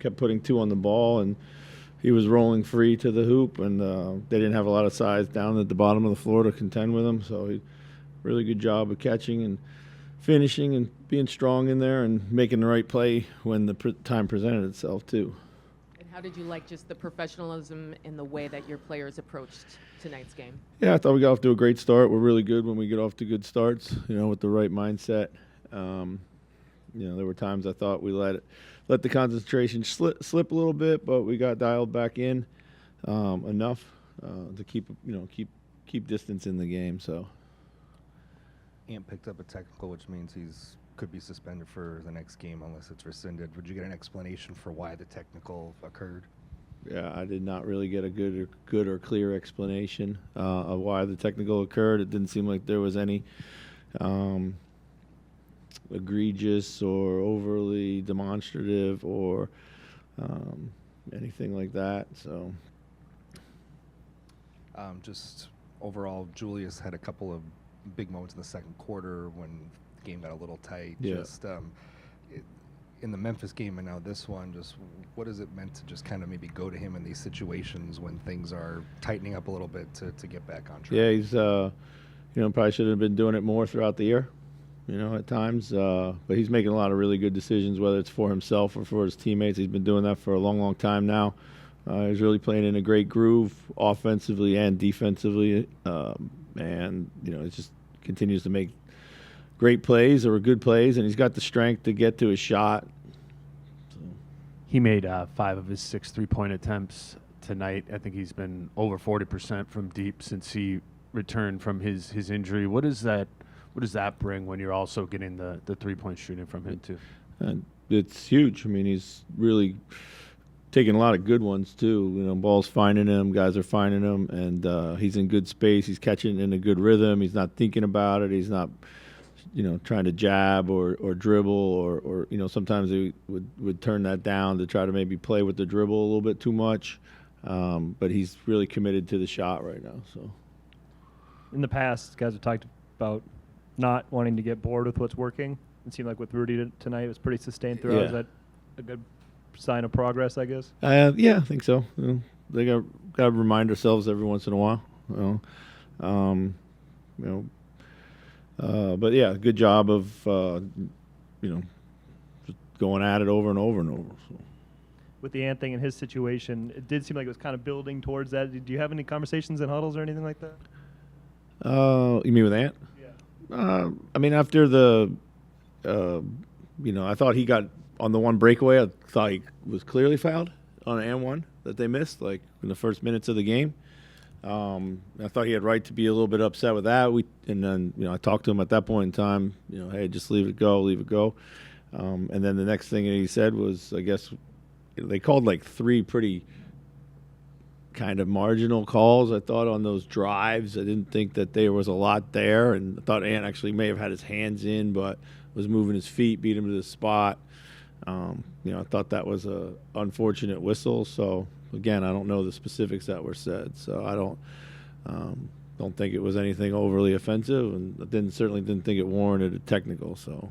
kept putting 2 on the ball, and he was rolling free to the hoop, and they didn't have a lot of size down at the bottom of the floor to contend with him. So he really good job of catching and finishing and being strong in there and making the right play when the time presented itself too. And how did you like just the professionalism in the way that your players approached tonight's game? Yeah, I thought we got off to a great start. We're really good when we get off to good starts, with the right mindset. There were times I thought we let the concentration slip a little bit, but we got dialed back in enough to keep distance in the game. So. Ant picked up a technical, which means could be suspended for the next game unless it's rescinded. Would you get an explanation for why the technical occurred? Yeah, I did not really get a good or clear explanation of why the technical occurred. It didn't seem like there was any egregious or overly demonstrative or anything like that. So, just overall, Julius had a couple of big moments in the second quarter when the game got a little tight. Yeah. Just in the Memphis game and now this one, just what has it meant to just kind of maybe go to him in these situations when things are tightening up a little bit to get back on track? Yeah, he's probably should have been doing it more throughout the year, at times. But he's making a lot of really good decisions, whether it's for himself or for his teammates. He's been doing that for a long, long time now. He's really playing in a great groove offensively and defensively. And it just continues to make great plays or good plays, and he's got the strength to get to his shot. So. He made 5 of his 6 3-point attempts tonight. I think he's been over 40% from deep since he returned from his injury. What does that bring when you're also getting the 3-point shooting from him too? And it's huge. I mean, he's really taking a lot of good ones too. Ball's finding him, guys are finding him, and he's in good space. He's catching in a good rhythm. He's not thinking about it. He's not, trying to jab or dribble or sometimes he would turn that down to try to maybe play with the dribble a little bit too much. But he's really committed to the shot right now. So, in the past, guys have talked about not wanting to get bored with what's working. It seemed like with Rudy tonight, it was pretty sustained throughout. Yeah. Is that a good sign of progress, I guess? Yeah, I think so. They got to remind ourselves every once in a while. But yeah, good job of just going at it over and over and over. So. With the Ant thing in his situation, it did seem like it was kind of building towards that. Do you have any conversations in huddles or anything like that? You mean with Ant? Yeah. After the, I thought he got on the one breakaway. I thought he was clearly fouled on an and-one that they missed, like in the first minutes of the game. I thought he had right to be a little bit upset with that. And then I talked to him at that point in time. Hey, just leave it go. And then the next thing that he said was, I guess they called like 3 pretty kind of marginal calls. I thought on those drives, I didn't think that there was a lot there, and I thought Ant actually may have had his hands in, but was moving his feet, beat him to the spot. I thought that was a unfortunate whistle. So again, I don't know the specifics that were said, so I don't think it was anything overly offensive, and certainly didn't think it warranted a technical. So